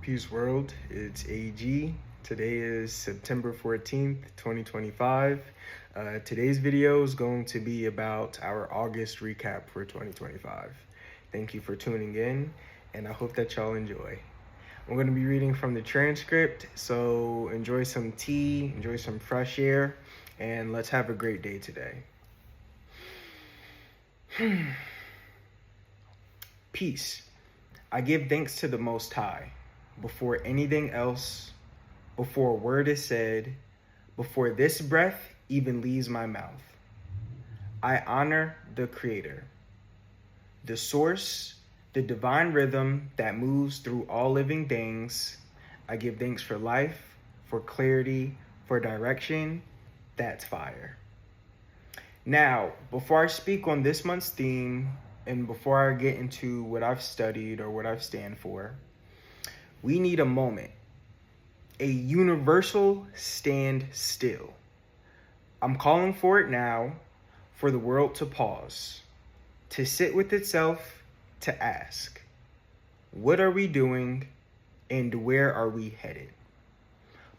Peace World, it's AG. Today is September 14th, 2025. Today's video is going to be about our August recap for 2025. Thank you for tuning in, and I hope that y'all enjoy. I'm going to be reading from the transcript, so enjoy some tea, enjoy some fresh air, and let's have a great day today. Peace. I give thanks to the Most High. Before anything else, before a word is said, before this breath even leaves my mouth, I honor the Creator, the source, the divine rhythm that moves through all living things. I give thanks for life, for clarity, for direction. That's fire. Now, before I speak on this month's theme, and before I get into what I've studied or what I stand for, we need a moment, a universal stand still. I'm calling for it now, for the world to pause, to sit with itself, to ask, what are we doing and where are we headed?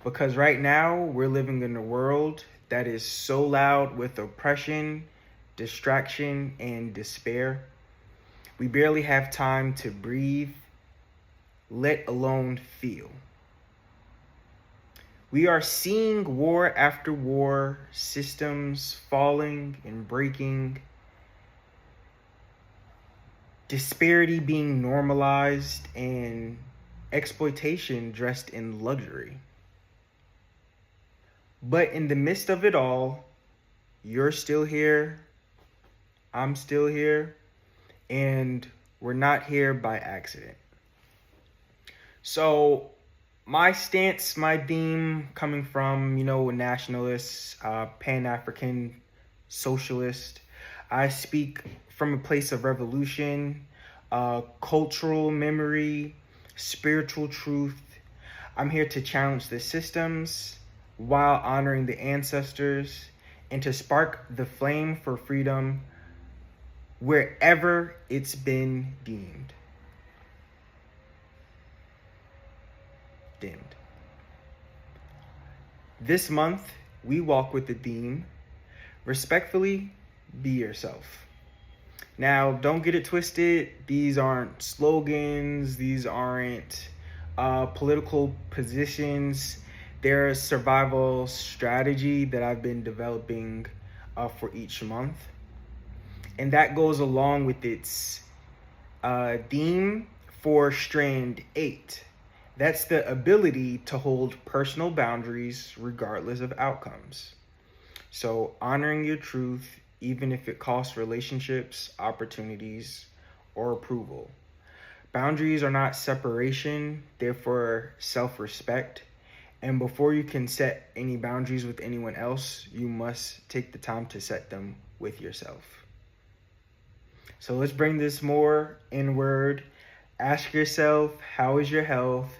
Because right now we're living in a world that is so loud with oppression, distraction, and despair. We barely have time to breathe, let alone feel. We are seeing war after war, systems falling and breaking, disparity being normalized, and exploitation dressed in luxury. But in the midst of it all, you're still here, I'm still here, and we're not here by accident. So my stance, my theme coming from, a nationalist, Pan-African socialist. I speak from a place of revolution, cultural memory, spiritual truth. I'm here to challenge the systems while honoring the ancestors and to spark the flame for freedom wherever it's been dimmed. This month, we walk with the theme, respectfully be yourself. Now, don't get it twisted. These aren't slogans. These aren't political positions. They're a survival strategy that I've been developing for each month. And that goes along with its theme for Strand 8. That's the ability to hold personal boundaries regardless of outcomes. So honoring your truth, even if it costs relationships, opportunities, or approval. Boundaries are not separation, they're for self-respect. And before you can set any boundaries with anyone else, you must take the time to set them with yourself. So let's bring this more inward. Ask yourself, how is your health,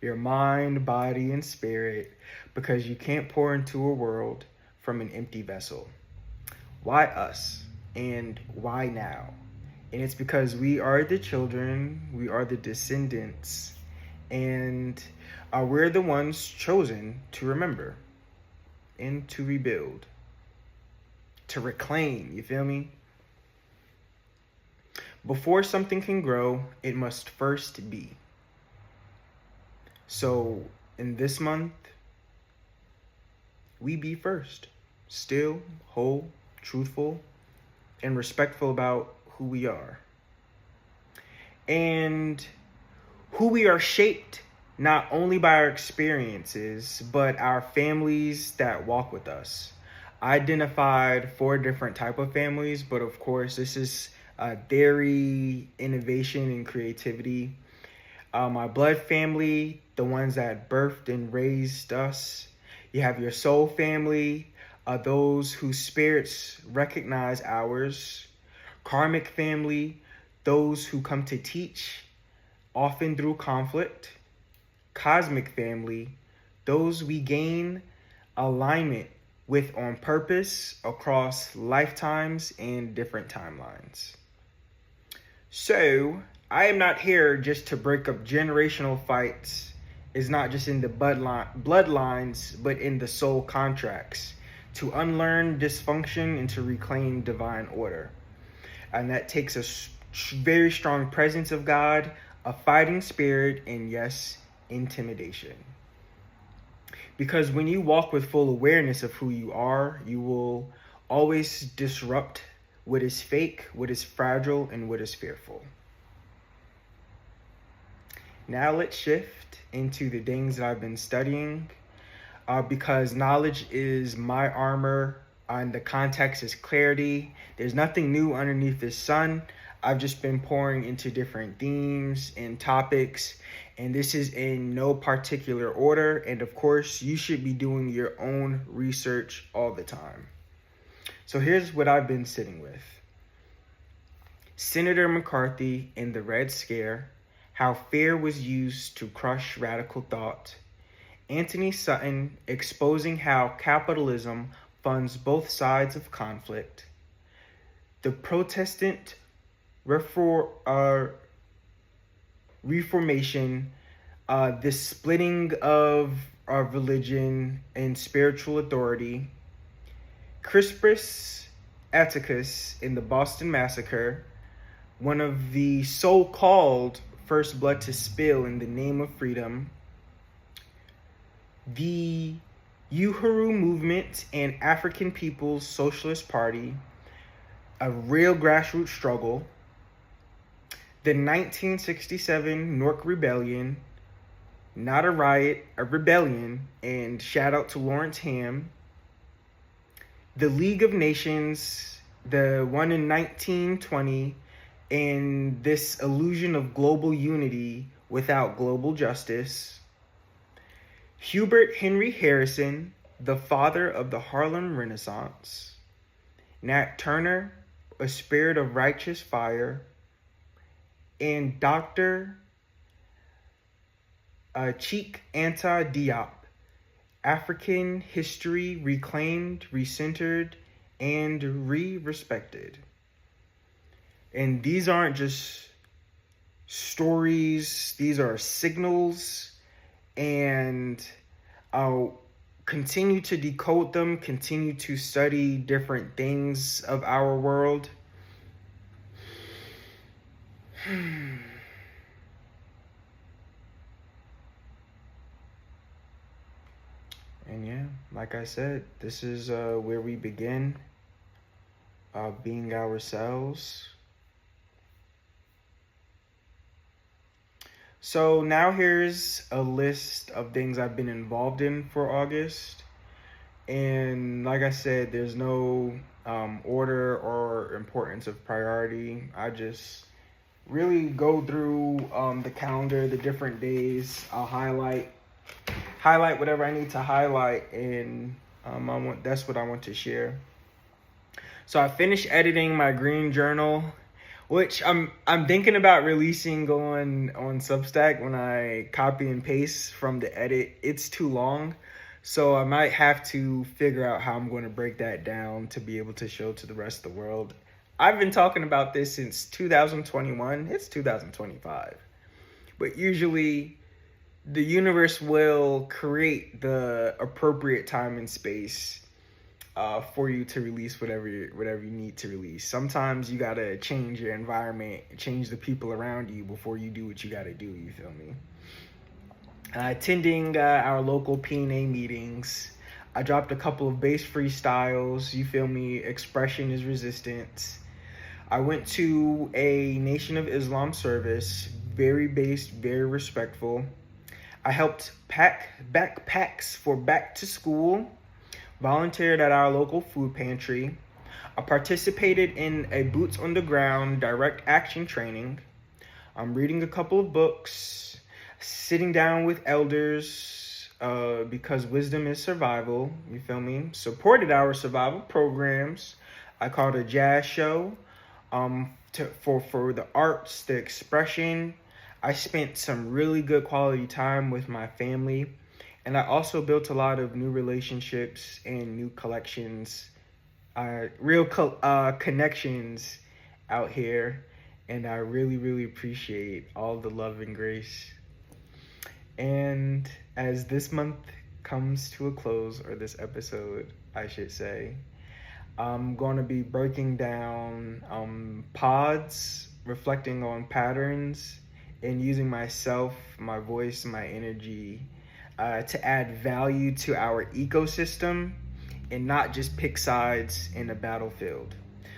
your mind, body, and spirit? Because you can't pour into a world from an empty vessel. Why us? And why now? And it's because we are the children, we are the descendants, and we're the ones chosen to remember and to rebuild, to reclaim, you feel me? Before something can grow, it must first be. So in this month, we be first, still, whole, truthful, and respectful about who we are. And who we are shaped not only by our experiences, but our families that walk with us. I identified 4 different type of families, but of course, this is dairy, innovation, and creativity. My blood family, the ones that birthed and raised us. You have your soul family, those whose spirits recognize ours. Karmic family, those who come to teach, often through conflict. Cosmic family, those we gain alignment with on purpose across lifetimes and different timelines. So, I am not here just to break up generational fights is not just in the bloodlines, but in the soul contracts, to unlearn dysfunction and to reclaim divine order. And that takes a very strong presence of God, a fighting spirit, and yes, intimidation. Because when you walk with full awareness of who you are, you will always disrupt what is fake, what is fragile, and what is fearful. Now let's shift into the things that I've been studying, because knowledge is my armor, and the context is clarity. There's nothing new underneath the sun. I've just been pouring into different themes and topics, and this is in no particular order. And of course, you should be doing your own research all the time. So here's what I've been sitting with. Senator McCarthy in the Red Scare, how fear was used to crush radical thought. Anthony Sutton exposing how capitalism funds both sides of conflict. The Protestant Reformation, the splitting of religion and spiritual authority. Crispus Attucks in the Boston Massacre, one of the so-called first blood to spill in the name of freedom. The Uhuru movement and African People's Socialist Party, a real grassroots struggle. The 1967 Newark Rebellion, not a riot, a rebellion, and shout out to Lawrence Ham. The League of Nations, the one in 1920, and this illusion of global unity without global justice. Hubert Henry Harrison, the father of the Harlem Renaissance. Nat Turner, a spirit of righteous fire. And Dr. Cheikh Anta Diop, African history reclaimed, recentered, and re-respected. And these aren't just stories, these are signals, and I'll continue to decode them, continue to study different things of our world. And yeah, like I said, this is where we begin being ourselves. So now here's a list of things I've been involved in for August. And like I said, there's no order or importance of priority. I just really go through the calendar, the different days. I'll highlight whatever I need to highlight, and that's what I want to share. So I finished editing my green journal, which I'm thinking about releasing on Substack when I copy and paste from the edit. It's too long, so I might have to figure out how I'm going to break that down to be able to show to the rest of the world. I've been talking about this since 2021. It's 2025. But usually the universe will create the appropriate time and space for you to release whatever you need to release. Sometimes you gotta change your environment, change the people around you before you do what you gotta do. You feel me? Attending our local P&A meetings, I dropped a couple of bass freestyles. You feel me? Expression is resistance. I went to a Nation of Islam service, very based, very respectful. I helped pack backpacks for back to school, volunteered at our local food pantry. I participated in a boots on the ground direct action training. I'm reading a couple of books, sitting down with elders, because wisdom is survival, you feel me? Supported our survival programs. I called a jazz show for the arts, the expression. I spent some really good quality time with my family, and I also built a lot of new relationships and new collections, connections out here, and I really, really appreciate all the love and grace. And as this month comes to a close, or this episode, I should say, I'm going to be breaking down pods, reflecting on patterns, and using myself, my voice, my energy to add value to our ecosystem and not just pick sides in a battlefield.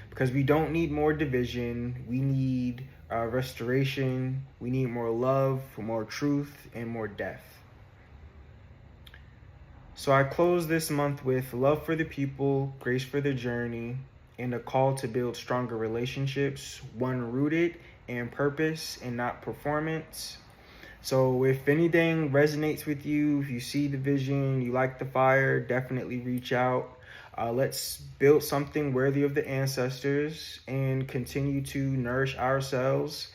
Because we don't need more division, we need restoration, we need more love, more truth, and more depth. So I close this month with love for the people, grace for the journey, and a call to build stronger relationships, one rooted in purpose and not performance. So if anything resonates with you, if you see the vision, you like the fire, definitely reach out. Let's build something worthy of the ancestors and continue to nourish ourselves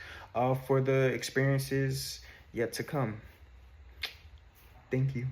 for the experiences yet to come. Thank you.